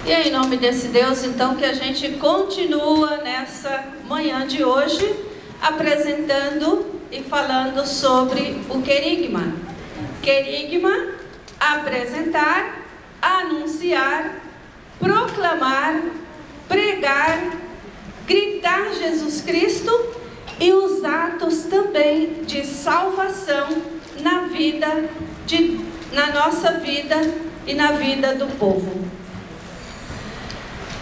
E é em nome desse Deus, então, que a gente continua nessa manhã de hoje, apresentando e falando sobre o querigma. Querigma, apresentar, anunciar, proclamar, pregar, gritar Jesus Cristo e os atos também de salvação na nossa vida e na vida do povo.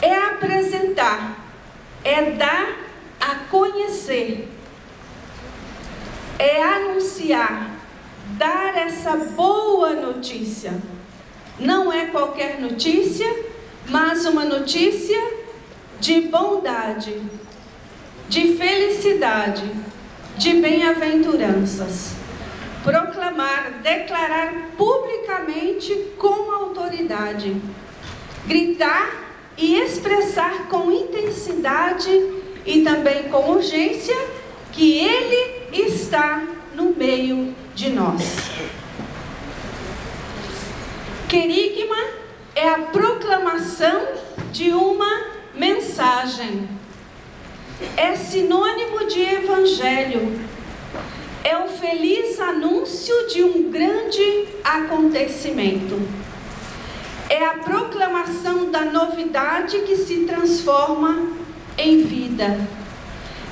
É apresentar, é dar a conhecer, é anunciar, dar essa boa notícia. Não é qualquer notícia, mas uma notícia de bondade, de felicidade, de bem-aventuranças. Proclamar, declarar publicamente com autoridade, gritar e expressar com intensidade e também com urgência que Ele está no meio de nós. Querigma é a proclamação de uma mensagem. É sinônimo de evangelho. É o feliz anúncio de um grande acontecimento. É a proclamação da novidade que se transforma em vida.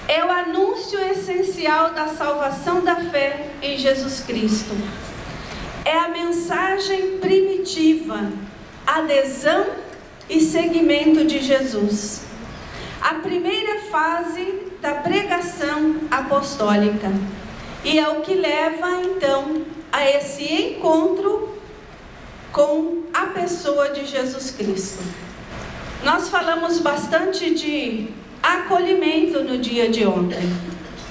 É o anúncio essencial da salvação da fé em Jesus Cristo. É a mensagem primitiva, adesão e seguimento de Jesus. A primeira fase da pregação apostólica. E é o que leva, então, a esse encontro com a pessoa de Jesus Cristo. Nós falamos bastante de acolhimento no dia de ontem.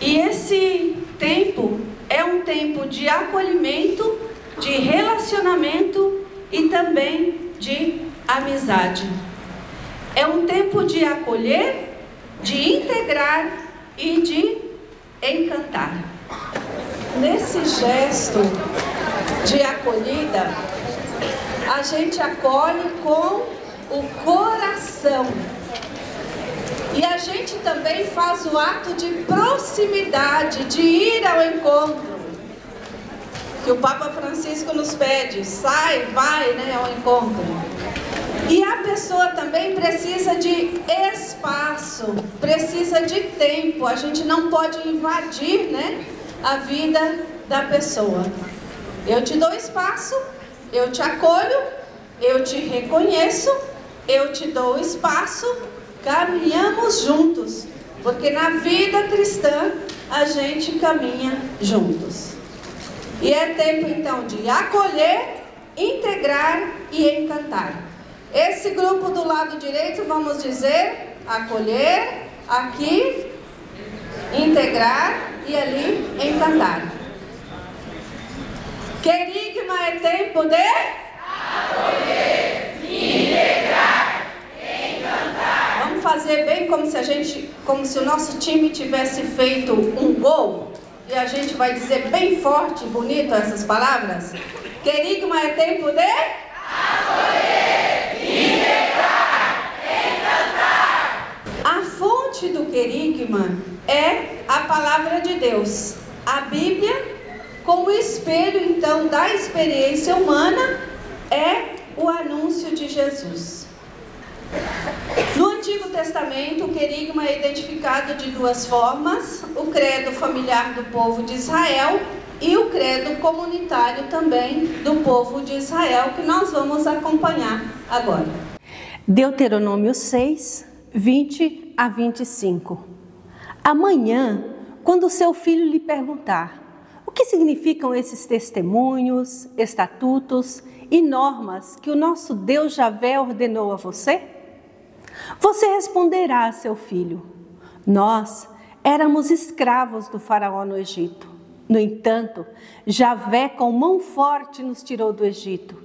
E esse tempo é um tempo de acolhimento, de relacionamento e também de amizade. É um tempo de acolher, de integrar e de encantar. Nesse gesto de acolhida, a gente acolhe com o coração. E a gente também faz o ato de proximidade, de ir ao encontro. Que o Papa Francisco nos pede, sai, vai, ao encontro. E a pessoa também precisa de espaço, precisa de tempo. A gente não pode invadir, a vida da pessoa. Eu te dou espaço, eu te acolho, eu te reconheço, eu te dou espaço, caminhamos juntos, porque na vida cristã a gente caminha juntos. E é tempo então de acolher, integrar e encantar. Esse grupo do lado direito, vamos dizer, acolher, aqui, integrar e ali, encantar. Querigma é tempo de acolher, integrar, encantar. Vamos fazer bem como se o nosso time tivesse feito um gol. E a gente vai dizer bem forte e bonito essas palavras. Querigma é tempo de acolher, integrar, encantar. A fonte do querigma é a palavra de Deus. A Bíblia, como espelho então da experiência humana, é o anúncio de Jesus. No Antigo Testamento, o querigma é identificado de duas formas: o credo familiar do povo de Israel e o credo comunitário também do povo de Israel, que nós vamos acompanhar agora. Deuteronômio 6, 20 a 25. Amanhã, quando seu filho lhe perguntar o que significam esses testemunhos, estatutos e normas que o nosso Deus Javé ordenou a você, você responderá a seu filho: nós éramos escravos do faraó no Egito. No entanto, Javé com mão forte nos tirou do Egito.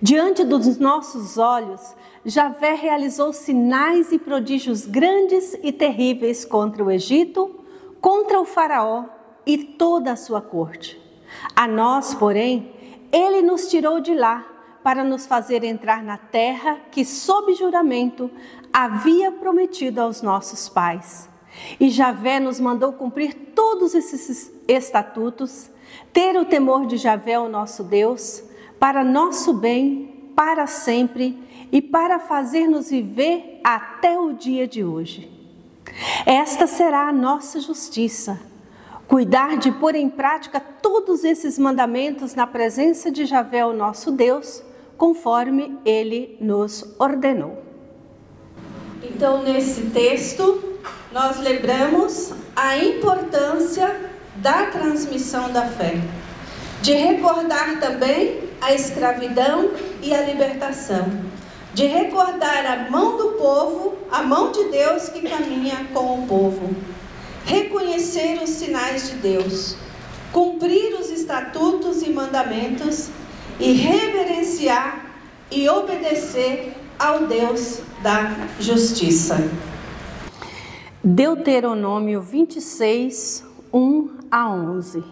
Diante dos nossos olhos, Javé realizou sinais e prodígios grandes e terríveis contra o Egito, contra o faraó e toda a sua corte. A nós, porém, ele nos tirou de lá, para nos fazer entrar na terra que, sob juramento, havia prometido aos nossos pais. E Javé nos mandou cumprir todos esses estatutos, ter o temor de Javé, o nosso Deus, para nosso bem, para sempre, e para fazer-nos viver até o dia de hoje. Esta será a nossa justiça, cuidar de pôr em prática todos esses mandamentos na presença de Javé, o nosso Deus, conforme Ele nos ordenou. Então, nesse texto, nós lembramos a importância da transmissão da fé, de recordar também a escravidão e a libertação, de recordar a mão do povo, a mão de Deus que caminha com o povo, reconhecer os sinais de Deus, cumprir os estatutos e mandamentos e reverenciar e obedecer ao Deus da justiça. Deuteronômio 26, 1 a 11.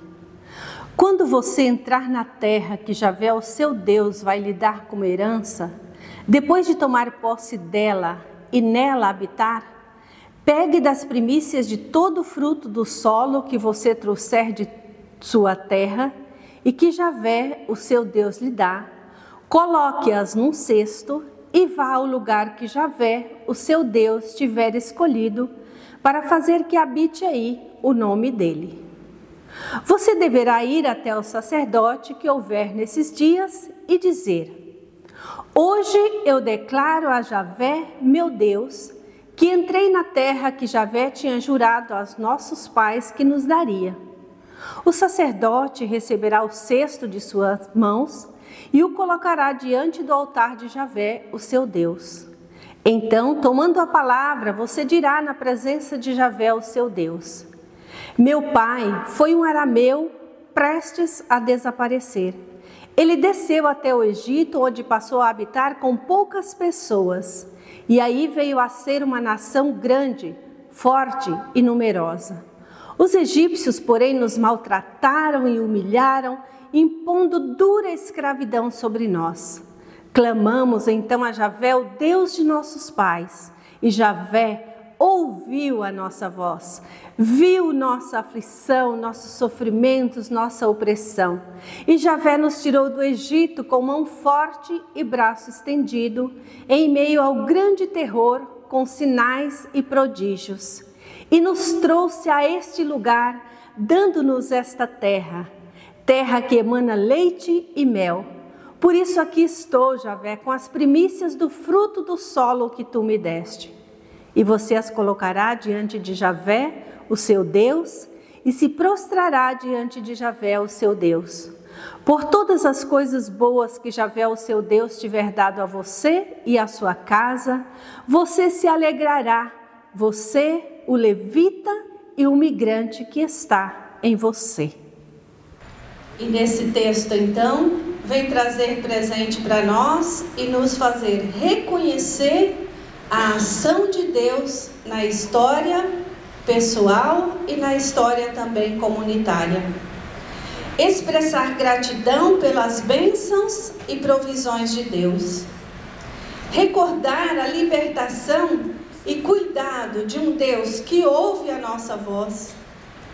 Quando você entrar na terra que Javé, o seu Deus, vai lhe dar como herança, depois de tomar posse dela e nela habitar, pegue das primícias de todo o fruto do solo que você trouxer de sua terra e que Javé, o seu Deus, lhe dá, coloque-as num cesto e vá ao lugar que Javé, o seu Deus, tiver escolhido para fazer que habite aí o nome dele. Você deverá ir até o sacerdote que houver nesses dias e dizer: hoje eu declaro a Javé, meu Deus, que entrei na terra que Javé tinha jurado aos nossos pais que nos daria. O sacerdote receberá o cesto de suas mãos e o colocará diante do altar de Javé, o seu Deus. Então, tomando a palavra, você dirá na presença de Javé, o seu Deus: meu pai foi um arameu prestes a desaparecer. Ele desceu até o Egito, onde passou a habitar com poucas pessoas, e aí veio a ser uma nação grande, forte e numerosa. Os egípcios, porém, nos maltrataram e humilharam, impondo dura escravidão sobre nós. Clamamos então a Javé, o Deus de nossos pais, e Javé ouviu a nossa voz, viu nossa aflição, nossos sofrimentos, nossa opressão. E Javé nos tirou do Egito com mão forte e braço estendido, em meio ao grande terror, com sinais e prodígios. E nos trouxe a este lugar, dando-nos esta terra, terra que emana leite e mel. Por isso aqui estou, Javé, com as primícias do fruto do solo que tu me deste. E você as colocará diante de Javé, o seu Deus, e se prostrará diante de Javé, o seu Deus. Por todas as coisas boas que Javé, o seu Deus, tiver dado a você e à sua casa, você se alegrará, você, o levita e o migrante que está em você. E nesse texto, então, vem trazer presente para nós e nos fazer reconhecer a ação de Deus na história pessoal e na história também comunitária. Expressar gratidão pelas bênçãos e provisões de Deus. Recordar a libertação e cuidado de um Deus que ouve a nossa voz,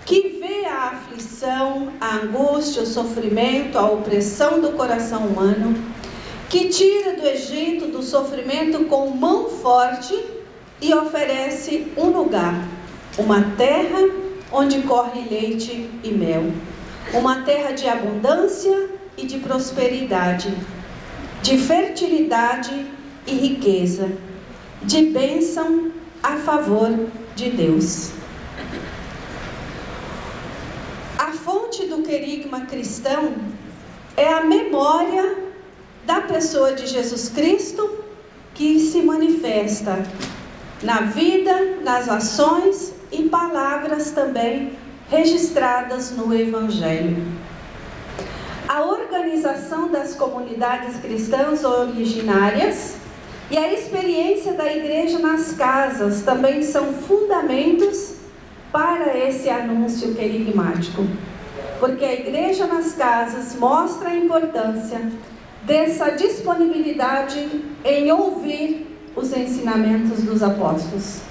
que vê a aflição, a angústia, o sofrimento, a opressão do coração humano, que tira do Egito, do sofrimento com mão forte e oferece um lugar, uma terra onde corre leite e mel, uma terra de abundância e de prosperidade, de fertilidade e riqueza, de bênção a favor de Deus. A fonte do querigma cristão é a memória da pessoa de Jesus Cristo que se manifesta na vida, nas ações e palavras também registradas no Evangelho. A organização das comunidades cristãs originárias e a experiência da igreja nas casas também são fundamentos para esse anúncio querigmático, porque a igreja nas casas mostra a importância dessa disponibilidade em ouvir os ensinamentos dos apóstolos,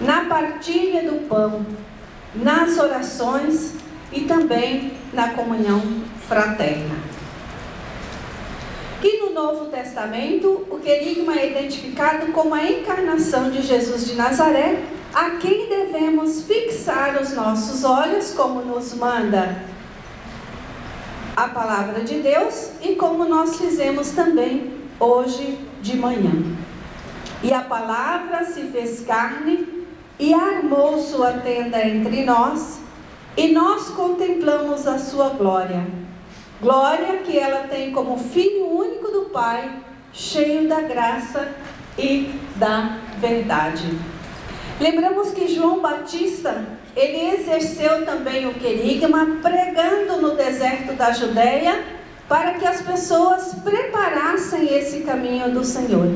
na partilha do pão, nas orações e também na comunhão fraterna. E no Novo Testamento, o querigma é identificado como a encarnação de Jesus de Nazaré, a quem devemos fixar os nossos olhos, como nos manda a palavra de Deus e como nós fizemos também hoje de manhã. E a palavra se fez carne e armou sua tenda entre nós, e nós contemplamos a sua glória. Glória que ela tem como Filho único do Pai, cheio da graça e da verdade. Lembramos que João Batista, ele exerceu também o querigma, pregando no deserto da Judeia, para que as pessoas preparassem esse caminho do Senhor,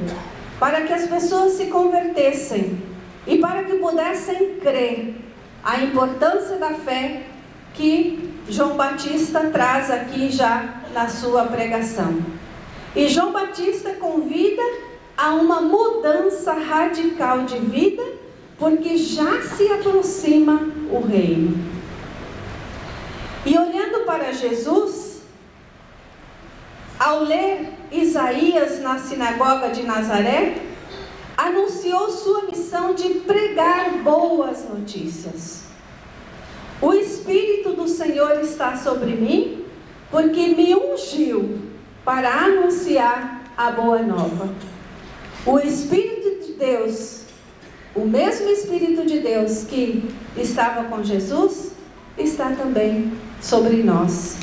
para que as pessoas se convertessem e para que pudessem crer. A importância da fé que João Batista traz aqui já na sua pregação. E João Batista convida a uma mudança radical de vida, porque já se aproxima o reino. E olhando para Jesus, ao ler Isaías na sinagoga de Nazaré, anunciou sua missão de pregar boas notícias. O Espírito do Senhor está sobre mim, porque me ungiu para anunciar a boa nova. O Espírito de Deus, o mesmo Espírito de Deus que estava com Jesus, está também sobre nós,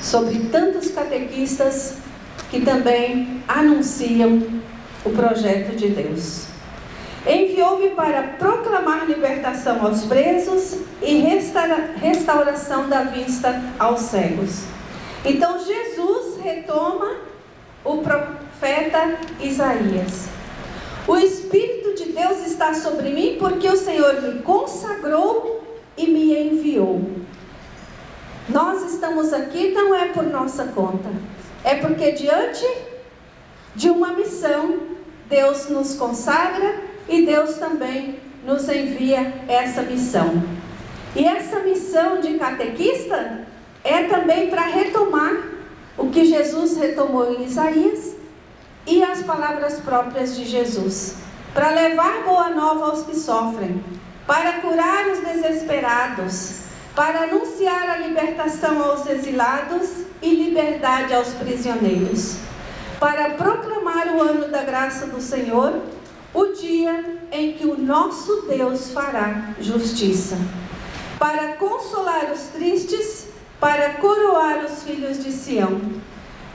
sobre tantos catequistas que também anunciam o projeto de Deus. Enviou-me para proclamar libertação aos presos e restauração da vista aos cegos. Então Jesus retoma o profeta Isaías. O Espírito de Deus está sobre mim porque o Senhor me consagrou e me enviou. Nós estamos aqui não é por nossa conta, é porque diante de uma missão Deus nos consagra e Deus também nos envia essa missão. E essa missão de catequista é também para retomar o que Jesus retomou em Isaías e as palavras próprias de Jesus, para levar boa nova aos que sofrem, para curar os desesperados, para anunciar a libertação aos exilados e liberdade aos prisioneiros, para proclamar o ano da graça do Senhor, o dia em que o nosso Deus fará justiça, para consolar os tristes, para coroar os filhos de Sião,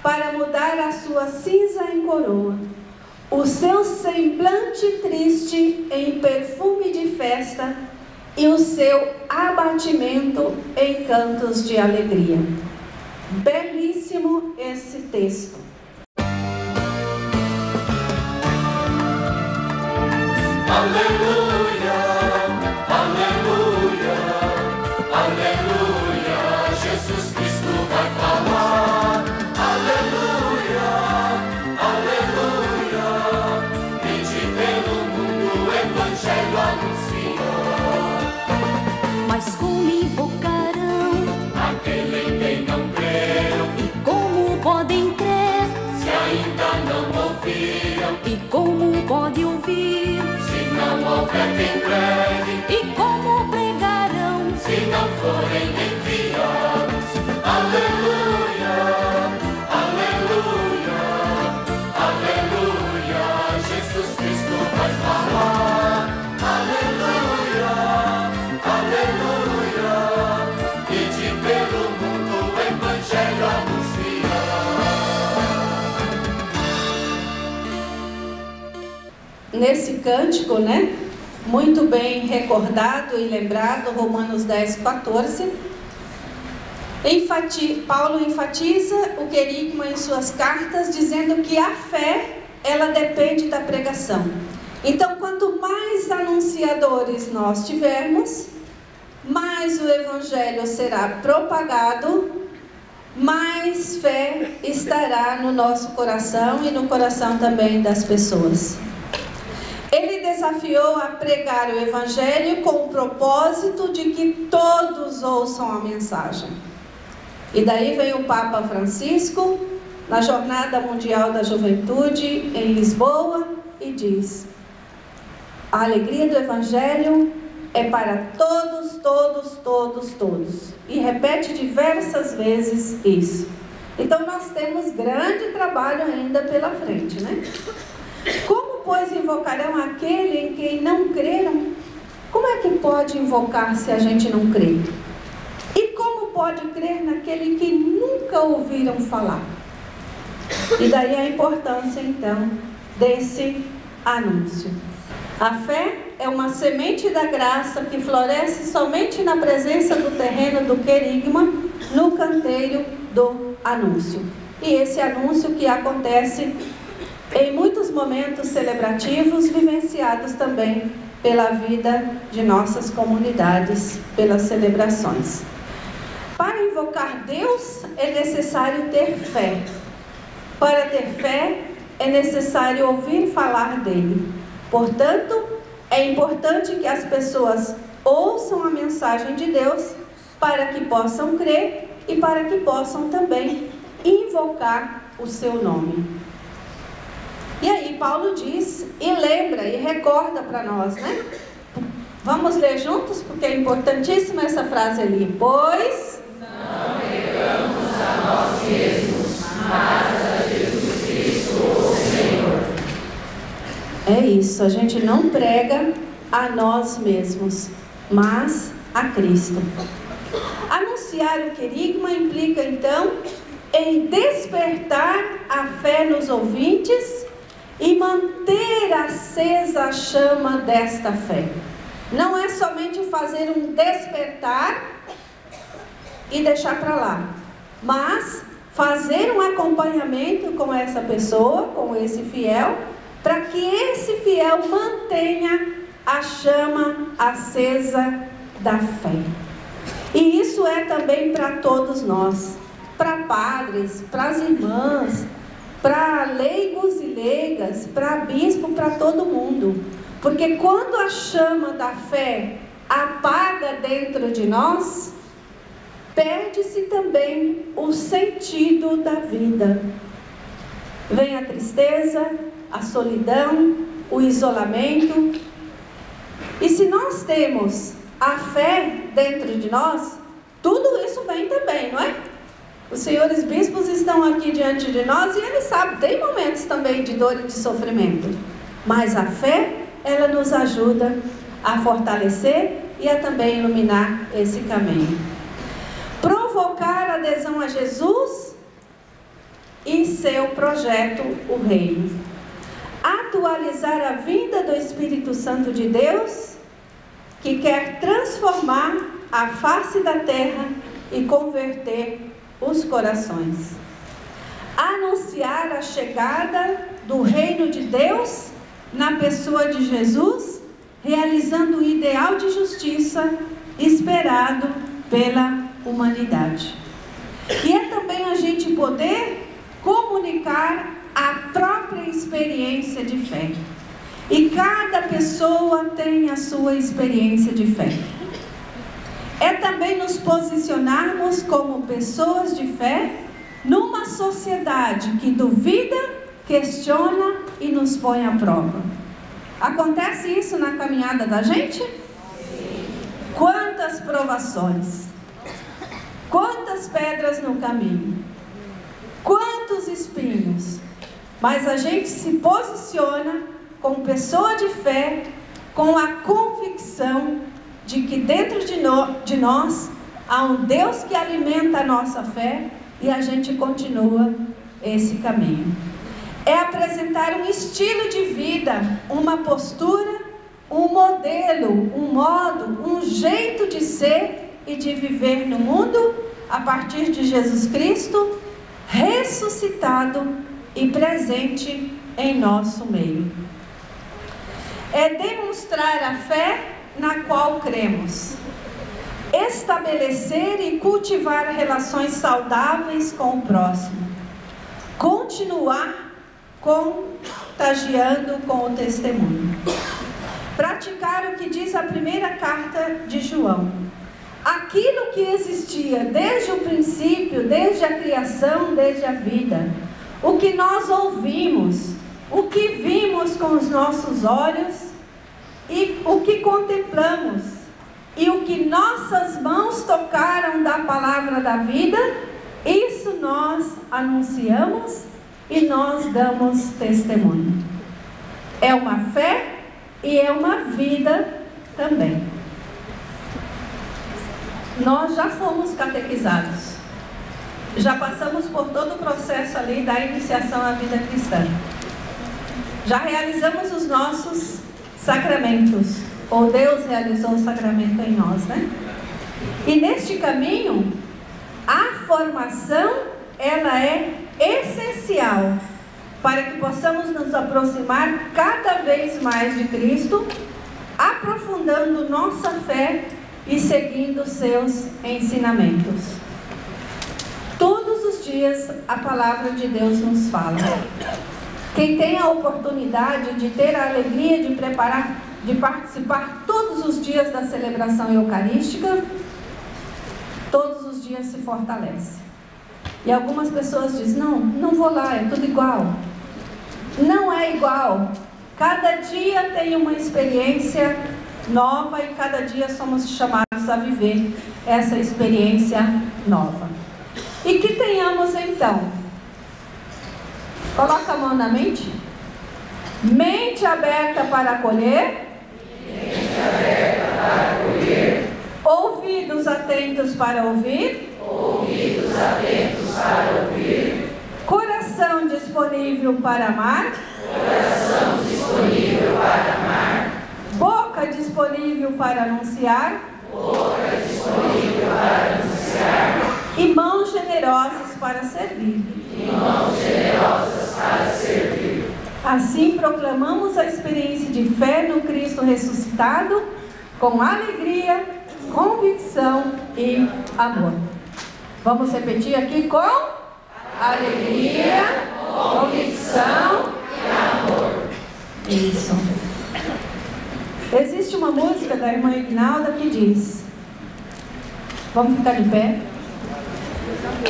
para mudar a sua cinza em coroa, o seu semblante triste em perfume de festa e o seu abatimento em cantos de alegria. Belíssimo esse texto. Aleluia, aleluia, aleluia, Jesus Cristo vai falar. Aleluia, aleluia, vinde pelo mundo o Evangelho anunciar. Mas como invocarão aquele em quem não creram? E como podem crer Se ainda não ouviram? E como pode ouvir Se não houver quem pregue? E como pregarão Se não forem enviados? Aleluia, aleluia, aleluia, Jesus Cristo vai falar. Aleluia, aleluia, ide pelo mundo o Evangelho anunciar. Nesse cântico, né? Muito bem recordado e lembrado, Romanos 10, 14. Paulo enfatiza o querigma em suas cartas, dizendo que a fé, ela depende da pregação. Então, quanto mais anunciadores nós tivermos, mais o Evangelho será propagado mais fé estará no nosso coração e no coração também das pessoas. Ele desafiou a pregar o Evangelho com o propósito de que todos ouçam a mensagem. E daí vem o Papa Francisco, na Jornada Mundial da Juventude, em Lisboa, e diz: a alegria do Evangelho é para todos, todos, todos, todos. E repete diversas vezes isso. Então nós temos grande trabalho ainda pela frente, né? Como, pois, invocarão aquele em quem não creram? Como é que pode invocar se a gente não crê? E como pode crer naquele que nunca ouviram falar? E daí a importância, então, desse anúncio. A fé é uma semente da graça que floresce somente na presença do terreno do querigma, no canteiro do anúncio. E esse anúncio que acontece em muitos momentos celebrativos, vivenciados também pela vida de nossas comunidades, pelas celebrações. Para invocar Deus é necessário ter fé. Para ter fé é necessário ouvir falar dele. Portanto, é importante que as pessoas ouçam a mensagem de Deus para que possam crer e para que possam também invocar o seu nome. E aí Paulo diz e lembra e recorda para nós, né? Vamos ler juntos, porque é importantíssima essa frase ali. Pois não pregamos a nós mesmos, mas a Jesus Cristo, o Senhor. É isso, a gente não prega a nós mesmos, mas a Cristo. Anunciar o querigma implica então em despertar a fé nos ouvintes e manter acesa a chama desta fé. Não é somente fazer um despertar e deixar para lá, mas fazer um acompanhamento com essa pessoa, com esse fiel, para que esse fiel mantenha a chama acesa da fé. E isso é também para todos nós, para padres, para as irmãs, para leigos e leigas, para bispo, para todo mundo. Porque quando a chama da fé apaga dentro de nós, perde-se também o sentido da vida. Vem a tristeza, a solidão, o isolamento. E se nós temos a fé dentro de nós, tudo isso vem também, não é? Os senhores bispos estão aqui diante de nós e eles sabem, tem momentos também de dor e de sofrimento. Mas a fé, ela nos ajuda a fortalecer e a também iluminar esse caminho. Provocar adesão a Jesus e seu projeto, o reino. Atualizar a vinda do Espírito Santo de Deus, que quer transformar a face da terra e converter os corações. Anunciar a chegada do reino de Deus na pessoa de Jesus, realizando o ideal de justiça esperado pela humanidade. E é também a gente poder comunicar a própria experiência de fé. E cada pessoa tem a sua experiência de fé. É também nos posicionarmos como pessoas de fé numa sociedade que duvida, questiona e nos põe à prova. Acontece isso na caminhada da gente? Sim. Quantas provações, quantas pedras no caminho, quantos espinhos, mas a gente se posiciona como pessoa de fé, com a convicção de que dentro de nós há um Deus que alimenta a nossa fé e a gente continua esse caminho. É apresentar um estilo de vida, uma postura, um modelo, um modo, um jeito de ser e de viver no mundo a partir de Jesus Cristo, ressuscitado e presente em nosso meio. É demonstrar a fé na qual cremos. estabelecer e cultivar relações saudáveis com o próximo, continuar contagiando com o testemunho, praticar o que diz a primeira carta de João: aquilo que existia desde o princípio, desde a criação, desde a vida, o que nós ouvimos, o que vimos com os nossos olhos e o que contemplamos, e o que nossas mãos tocaram da palavra da vida, isso nós anunciamos e nós damos testemunho. É uma fé e é uma vida também. Nós já fomos catequizados, já passamos por todo o processo ali da iniciação à vida cristã, já realizamos os nossos sacramentos, ou Deus realizou o sacramento em nós, né? E neste caminho, a formação, ela é essencial para que possamos nos aproximar cada vez mais de Cristo, aprofundando nossa fé e seguindo seus ensinamentos. Todos os dias a palavra de Deus nos fala. Quem tem a oportunidade de ter a alegria de participar todos os dias da celebração eucarística, todos os dias se fortalece. E algumas pessoas dizem: não vou lá, é tudo igual. Não é igual. Cada dia tem uma experiência nova e cada dia somos chamados a viver essa experiência nova. E que tenhamos então, coloca a mão na mente, mente aberta para acolher, ouvidos atentos para ouvir, coração disponível para amar, boca disponível para anunciar, e mãos generosas para servir. Assim proclamamos a experiência de fé no Cristo ressuscitado, com alegria, convicção e amor. Vamos repetir aqui com alegria, convicção e amor. Isso. Existe uma música da irmã Ignalda que diz, vamos ficar de pé?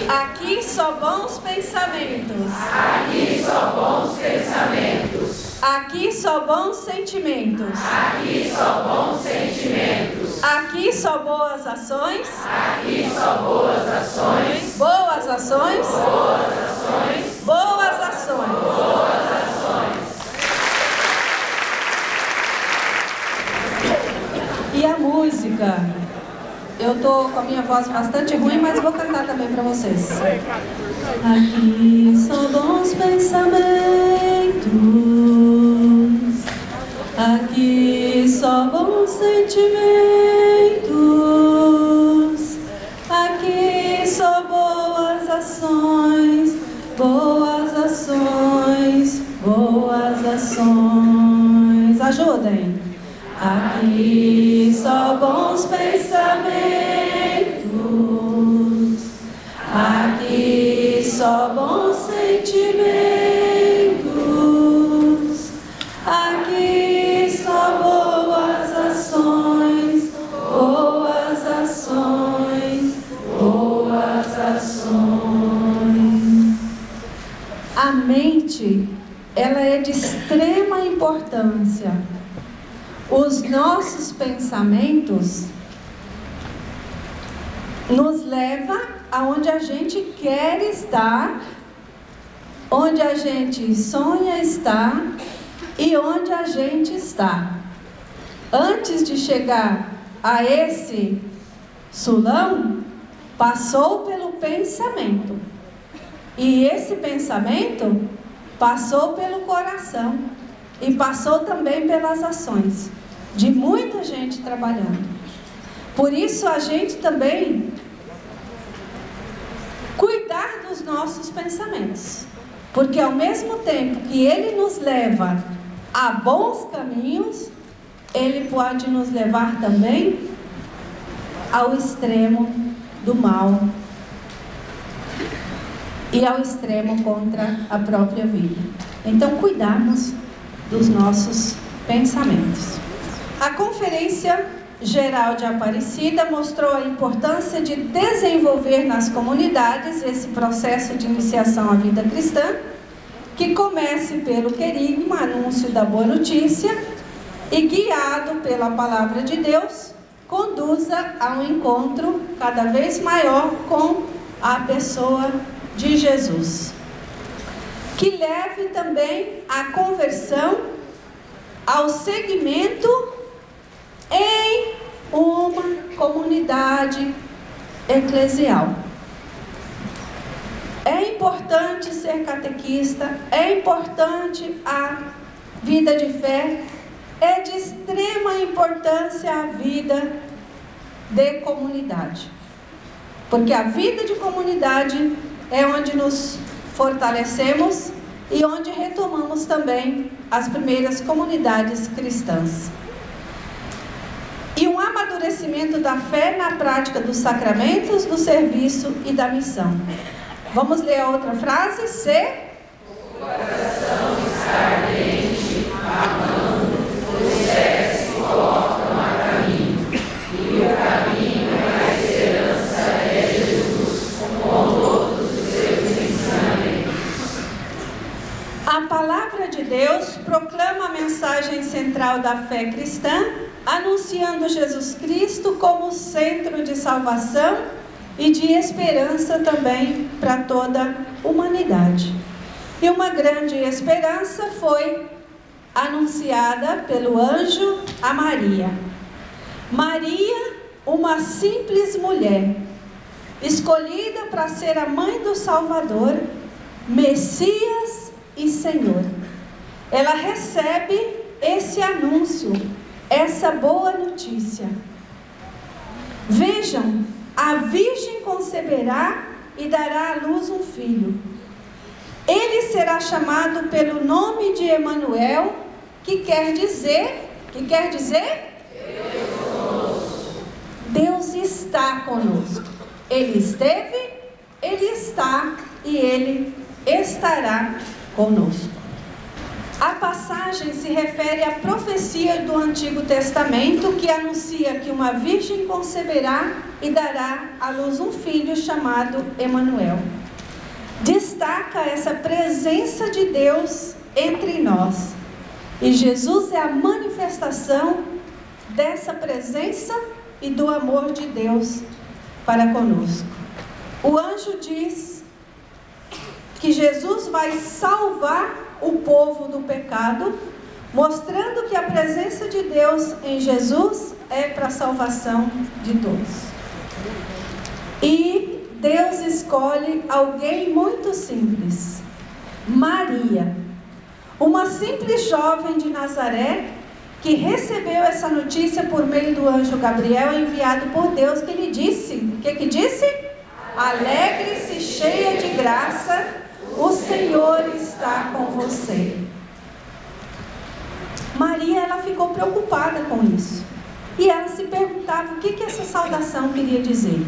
Aqui só bons pensamentos. Aqui só bons pensamentos. Aqui só bons sentimentos. Aqui só bons sentimentos. Aqui só boas ações. Aqui só boas ações. Boas ações. Boas ações. Boas ações. Boas ações. E a música? Eu tô com a minha voz bastante ruim, mas vou cantar também para vocês. Aqui só bons pensamentos. Aqui só bons sentimentos. Aqui só boas ações. Boas ações. Boas ações. Ajudem. Aqui só bons pensamentos, aqui só bons sentimentos, aqui só boas ações, boas ações, boas ações. A mente, ela é de extrema importância. Os nossos pensamentos nos levam aonde a gente quer estar, onde a gente sonha estar e onde a gente está. Antes de chegar a esse sulão, passou pelo pensamento. E esse pensamento passou pelo coração e passou também pelas ações de muita gente trabalhando. Por isso a gente também cuidar dos nossos pensamentos, porque ao mesmo tempo que ele nos leva a bons caminhos, ele pode nos levar também ao extremo do mal e ao extremo contra a própria vida. Então, cuidarmos dos nossos pensamentos. A Conferência Geral de Aparecida mostrou a importância de desenvolver nas comunidades esse processo de iniciação à vida cristã, que comece pelo querigma, anúncio da boa notícia, e guiado pela palavra de Deus, conduza a um encontro cada vez maior com a pessoa de Jesus. Que leve também a conversão ao segmento em uma comunidade eclesial. É importante ser catequista, é importante a vida de fé, é de extrema importância a vida de comunidade. Porque a vida de comunidade é onde nos fortalecemos e onde retomamos também as primeiras comunidades cristãs. E um amadurecimento da fé na prática dos sacramentos, do serviço e da missão. Vamos ler a outra frase? O coração está ardente, amando, os pés se colocam a caminho, e o caminho da esperança é Jesus, com todos os seus ensinamentos. A palavra de Deus proclama a mensagem central da fé cristã, anunciando Jesus Cristo como centro de salvação e de esperança também para toda a humanidade. E uma grande esperança foi anunciada pelo anjo a Maria. Maria, uma simples mulher, escolhida para ser a mãe do Salvador, Messias e Senhor. Ela recebe esse anúncio, essa boa notícia. Vejam, a Virgem conceberá e dará à luz um filho. Ele será chamado pelo nome de Emanuel, que quer dizer? Deus está conosco. Ele esteve, Ele está e Ele estará conosco. A passagem se refere à profecia do Antigo Testamento, que anuncia que uma virgem conceberá e dará à luz um filho chamado Emanuel. Destaca essa presença de Deus entre nós. E Jesus é a manifestação dessa presença e do amor de Deus para conosco. O anjo diz que Jesus vai salvar o povo do pecado, mostrando que a presença de Deus em Jesus é para a salvação de todos. E Deus escolhe alguém muito simples, Maria, uma simples jovem de Nazaré, que recebeu essa notícia por meio do anjo Gabriel, enviado por Deus, que lhe disse, o que disse? Alegre-se, cheia de graça, o Senhor está com você. Maria, ela ficou preocupada com isso. E ela se perguntava o que essa saudação queria dizer.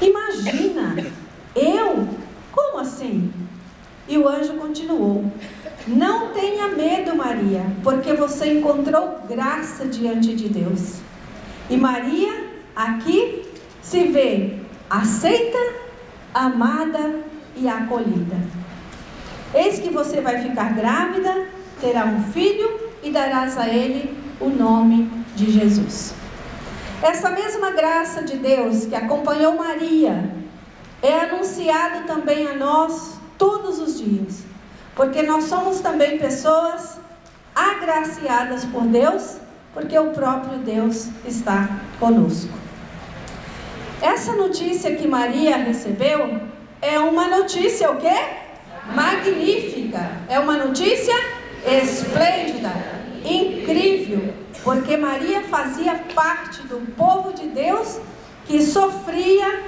Imagina, eu? Como assim? E o anjo continuou: não tenha medo, Maria, porque você encontrou graça diante de Deus. E Maria, aqui, se vê aceita, amada e acolhida. Eis que você vai ficar grávida, terá um filho e darás a ele o nome de Jesus. Essa mesma graça de Deus que acompanhou Maria é anunciado também a nós todos os dias, porque nós somos também pessoas agraciadas por Deus, porque o próprio Deus está conosco. Essa notícia que Maria recebeu é uma notícia o quê? Magnífica. É uma notícia esplêndida, incrível, porque Maria fazia parte do povo de Deus que sofria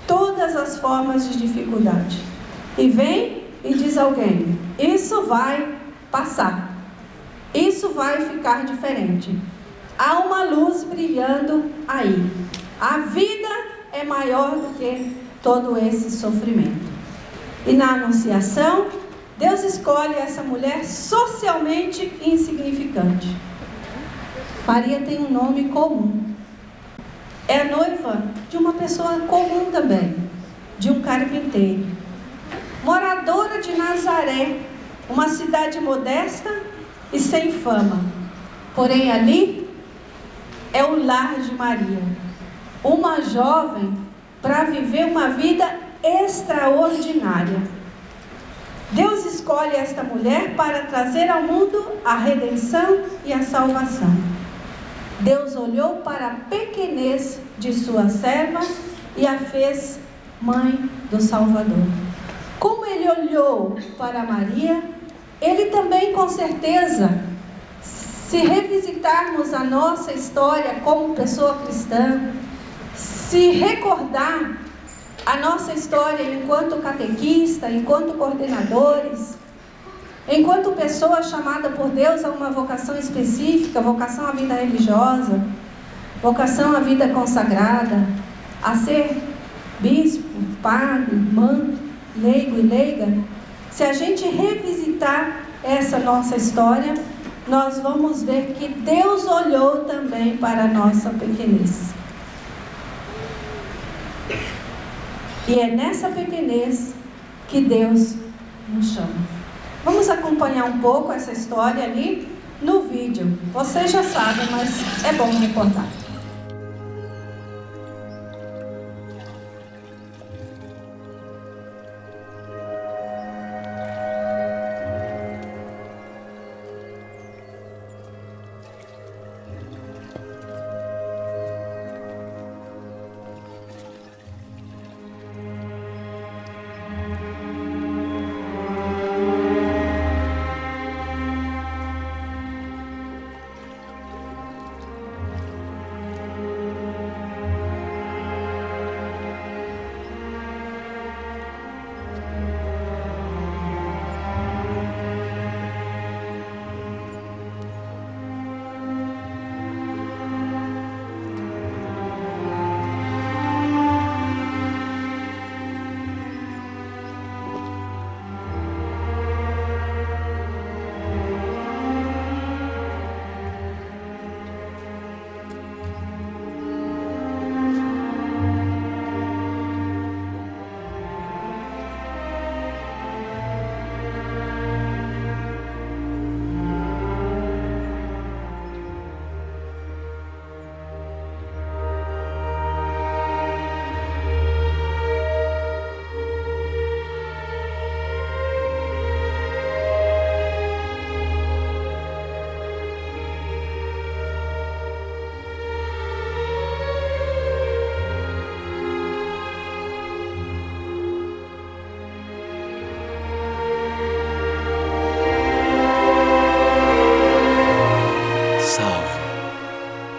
todas as formas de dificuldade. E vem e diz alguém: isso vai passar, isso vai ficar diferente. Há uma luz brilhando aí. A vida é maior do que todo esse sofrimento. E na Anunciação, Deus escolhe essa mulher socialmente insignificante. Maria tem um nome comum. É a noiva de uma pessoa comum também, de um carpinteiro. Moradora de Nazaré, uma cidade modesta e sem fama. Porém ali é o lar de Maria, uma jovem para viver uma vida extraordinária. Deus escolhe esta mulher para trazer ao mundo a redenção e a salvação. Deus olhou para a pequenez de sua serva e a fez mãe do Salvador. Como Ele olhou para Maria, Ele também, com certeza, se revisitarmos a nossa história como pessoa cristã, se recordar a nossa história enquanto catequista, enquanto coordenadores, enquanto pessoa chamada por Deus a uma vocação específica, vocação à vida religiosa, vocação à vida consagrada, a ser bispo, padre, manto, leigo e leiga, se a gente revisitar essa nossa história, nós vamos ver que Deus olhou também para a nossa pequenez. E é nessa pequenez que Deus nos chama. Vamos acompanhar um pouco essa história ali no vídeo. Vocês já sabem, mas é bom recordar.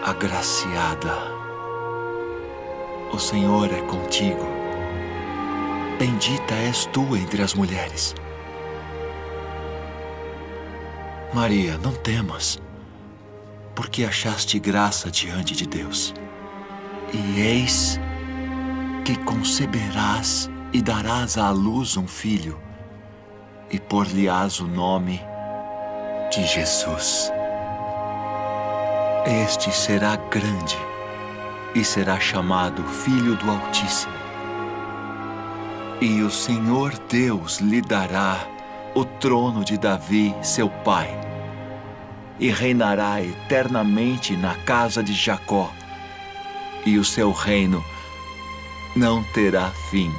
Agraciada, o Senhor é contigo. Bendita és tu entre as mulheres. Maria, não temas, porque achaste graça diante de Deus. E eis que conceberás e darás à luz um filho, e por-lhe-ás o nome de Jesus. Este será grande e será chamado Filho do Altíssimo. E o Senhor Deus lhe dará o trono de Davi, seu pai, e reinará eternamente na casa de Jacó, e o seu reino não terá fim.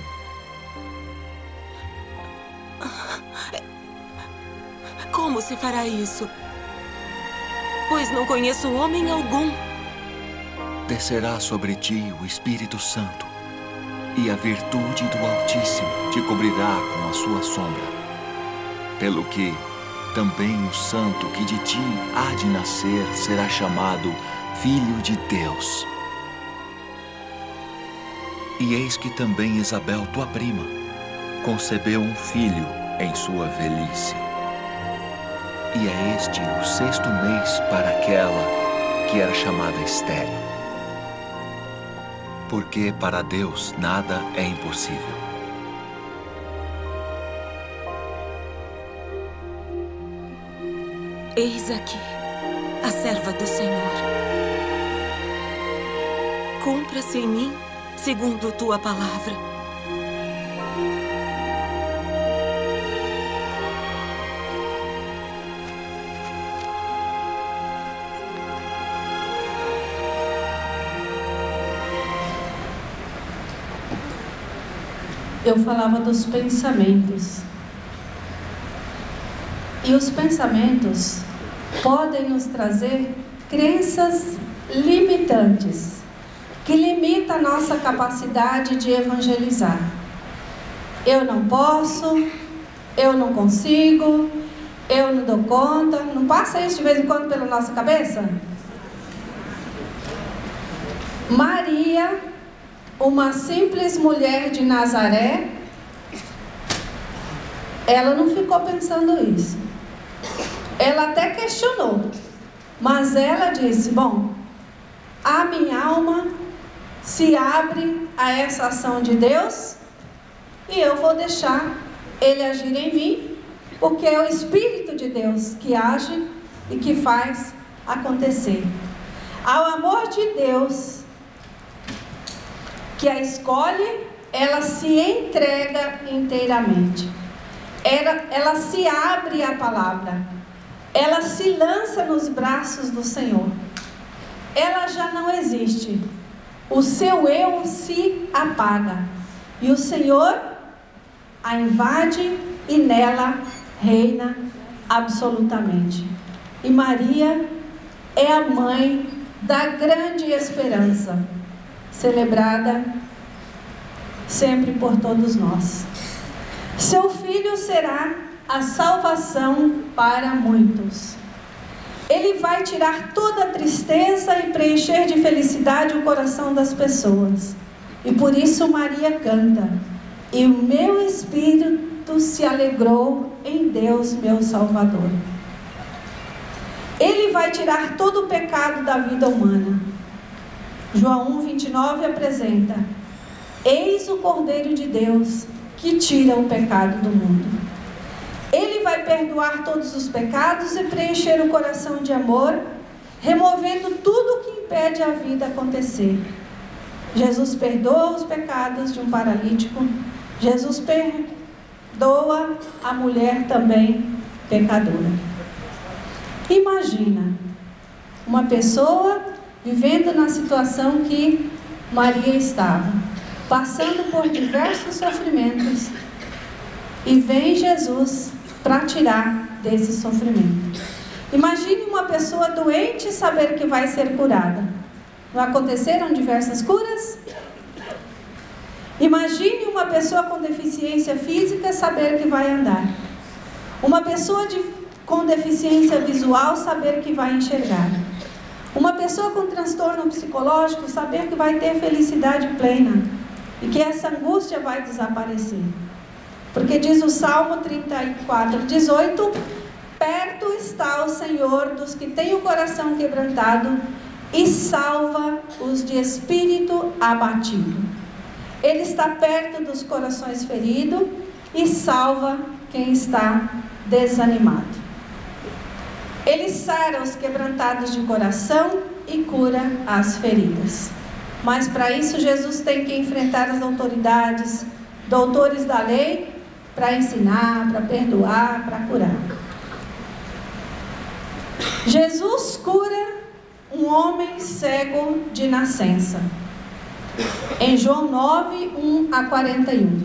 Como se fará isso? Pois não conheço homem algum. Descerá sobre ti o Espírito Santo, e a virtude do Altíssimo te cobrirá com a sua sombra. Pelo que também o santo que de ti há de nascer será chamado Filho de Deus. E eis que também Isabel, tua prima, concebeu um filho em sua velhice. E é este o 6º mês para aquela que era chamada estéril. porque para Deus nada é impossível. Eis aqui a serva do Senhor. Cumpra-se em mim segundo tua palavra. Eu falava dos pensamentos. E os pensamentos podem nos trazer crenças limitantes, que limitam a nossa capacidade de evangelizar. Eu não posso, eu não consigo, eu não dou conta. Não passa isso de vez em quando pela nossa cabeça? Maria, uma simples mulher de Nazaré, ela não ficou pensando isso. Ela até questionou, mas ela disse: bom, a minha alma se abre a essa ação de Deus e eu vou deixar Ele agir em mim, porque é o Espírito de Deus que age e que faz acontecer. Ao amor de Deus que a escolhe, ela se entrega inteiramente. Ela se abre à palavra. Ela se lança nos braços do Senhor. Ela já não existe. O seu eu se apaga. E o Senhor a invade e nela reina absolutamente. E Maria é a mãe da grande esperança, celebrada sempre por todos nós. Seu filho será a salvação para muitos. Ele vai tirar toda a tristeza e preencher de felicidade o coração das pessoas. E por isso Maria canta: e o meu espírito se alegrou em Deus, meu Salvador. Ele vai tirar todo o pecado da vida humana. João 1:29 apresenta: eis o Cordeiro de Deus que tira o pecado do mundo. Ele vai perdoar todos os pecados e preencher o coração de amor, removendo tudo que impede a vida acontecer. Jesus perdoa os pecados de um paralítico. Jesus perdoa a mulher também pecadora. Imagina uma pessoa vivendo na situação que Maria estava, passando por diversos sofrimentos, e vem Jesus para tirar desse sofrimento. Imagine uma pessoa doente saber que vai ser curada. Não aconteceram diversas curas? Imagine uma pessoa com deficiência física saber que vai andar. Uma pessoa com deficiência visual saber que vai enxergar. Uma pessoa com transtorno psicológico saber que vai ter felicidade plena e que essa angústia vai desaparecer. Porque diz o Salmo 34:18: perto está o Senhor dos que têm o coração quebrantado e salva os de espírito abatido. Ele está perto dos corações feridos e salva quem está desanimado. Ele sara os quebrantados de coração e cura as feridas. Mas para isso Jesus tem que enfrentar as autoridades, doutores da lei, para ensinar, para perdoar, para curar. Jesus cura um homem cego de nascença, em João 9:1-41.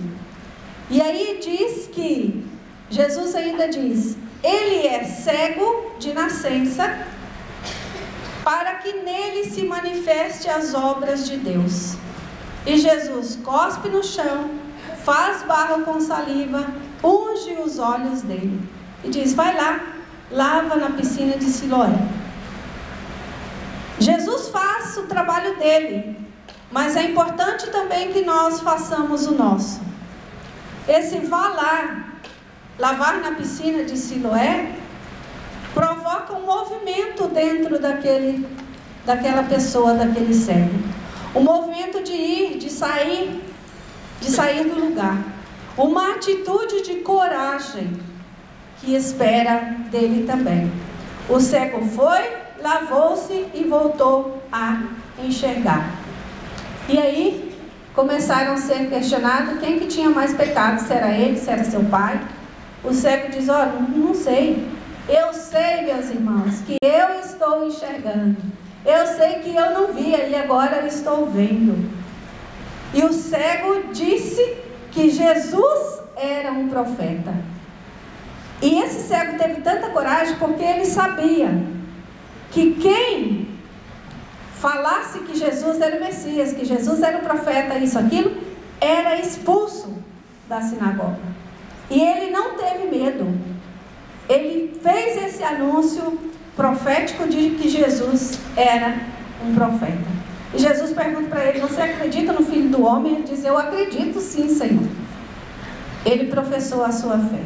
E aí diz que, Jesus ainda diz: ele é cego de nascença, para que nele se manifeste as obras de Deus. E Jesus cospe no chão, faz barro com saliva, unge os olhos dele e diz: vai lá, lava na piscina de Siloé. Jesus faz o trabalho dele, mas é importante também que nós façamos o nosso. Esse vá lá, lavar na piscina de Siloé, provoca um movimento dentro daquela pessoa, daquele cego. O movimento de ir, de sair do lugar. Uma atitude de coragem que espera dele também. O cego foi, lavou-se e voltou a enxergar. E aí começaram a ser questionados quem que tinha mais pecado, se era ele, se era seu pai. O cego diz, olha, não sei. Eu sei, meus irmãos, que eu estou enxergando. Eu sei que eu não via e agora eu estou vendo. E o cego disse que Jesus era um profeta. E esse cego teve tanta coragem porque ele sabia que quem falasse que Jesus era o Messias, que Jesus era o profeta, isso, aquilo, era expulso da sinagoga. E ele não teve medo. Ele fez esse anúncio profético de que Jesus era um profeta. E Jesus pergunta para ele, você acredita no Filho do Homem? Ele diz, eu acredito sim, Senhor. Ele professou a sua fé.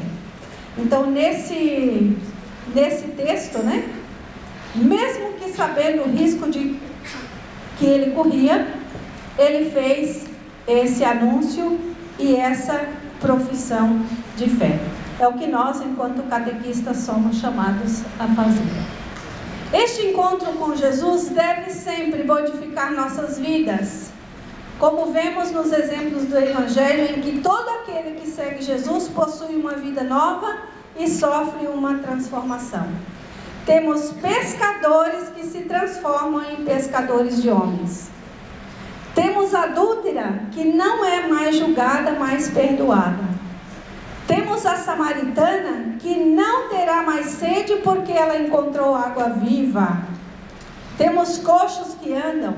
Então, nesse texto, né? Mesmo que sabendo o risco que ele corria, ele fez esse anúncio e essa profissão de fé. É o que nós, enquanto catequistas, somos chamados a fazer. Este encontro com Jesus deve sempre modificar nossas vidas, como vemos nos exemplos do Evangelho, em que todo aquele que segue Jesus possui uma vida nova e sofre uma transformação. Temos pescadores que se transformam em pescadores de homens. Temos a adúltera que não é mais julgada, mas perdoada. Temos a samaritana que não terá mais sede porque ela encontrou água viva. Temos coxos que andam,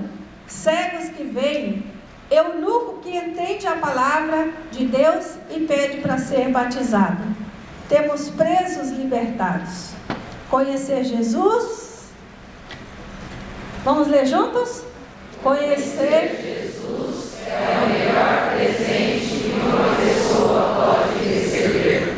cegos que veem, eunuco que entende a palavra de Deus e pede para ser batizado. Temos presos libertados. Conhecer Jesus. Vamos ler juntos? Conhecer Jesus é o melhor presente que uma pessoa pode receber,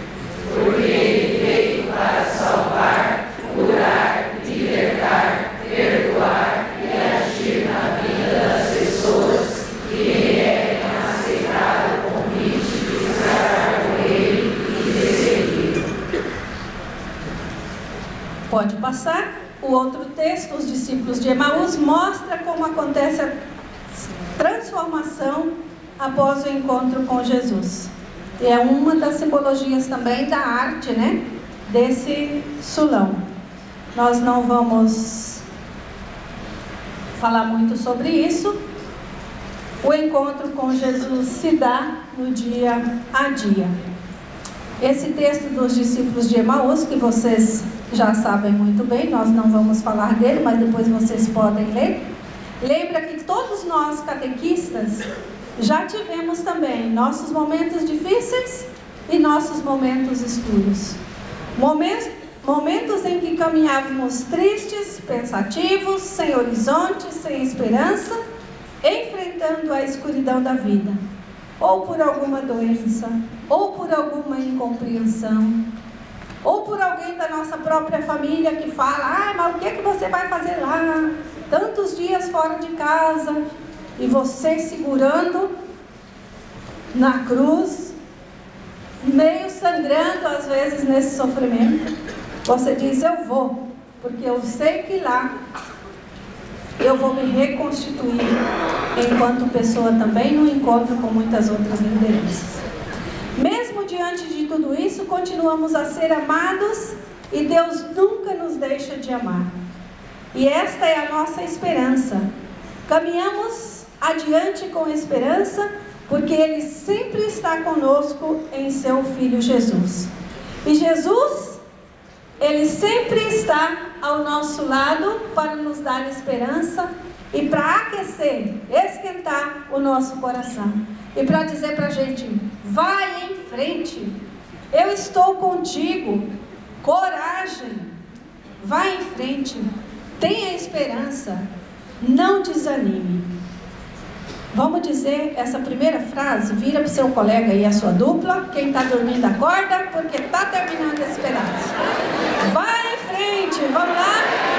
porque ele veio para salvar, curar, libertar, perdoar e agir na vida das pessoas que querem aceitar o convite de estar com ele e de seguir. Pode passar. O outro texto, os discípulos de Emaús, mostra como acontece a transformação após o encontro com Jesus. E é uma das simbologias também da arte, né? Desse sulão. Nós não vamos falar muito sobre isso. O encontro com Jesus se dá no dia a dia. Esse texto dos discípulos de Emaús, que vocês já sabem muito bem, nós não vamos falar dele, mas depois vocês podem ler. Lembra que todos nós catequistas já tivemos também nossos momentos difíceis e nossos momentos escuros. Momentos em que caminhávamos tristes, pensativos, sem horizonte, sem esperança, enfrentando a escuridão da vida. Ou por alguma doença, ou por alguma incompreensão, ou por alguém da nossa própria família que fala, mas o que é que você vai fazer lá? Tantos dias fora de casa, e você segurando na cruz, meio sangrando às vezes nesse sofrimento. Você diz, eu vou, porque eu sei que lá eu vou me reconstituir enquanto pessoa também no encontro com muitas outras lideranças. Mesmo diante de tudo isso, continuamos a ser amados e Deus nunca nos deixa de amar. E esta é a nossa esperança. Caminhamos adiante com esperança, porque Ele sempre está conosco em Seu Filho Jesus. E Jesus, Ele sempre está ao nosso lado para nos dar esperança e para aquecer, esquentar o nosso coração. E para dizer para a gente, vai em frente, eu estou contigo, coragem, vai em frente, tenha esperança, não desanime. Vamos dizer essa primeira frase, vira para o seu colega e a sua dupla, quem está dormindo acorda, porque está terminando esse pedaço. Vai em frente, vamos lá?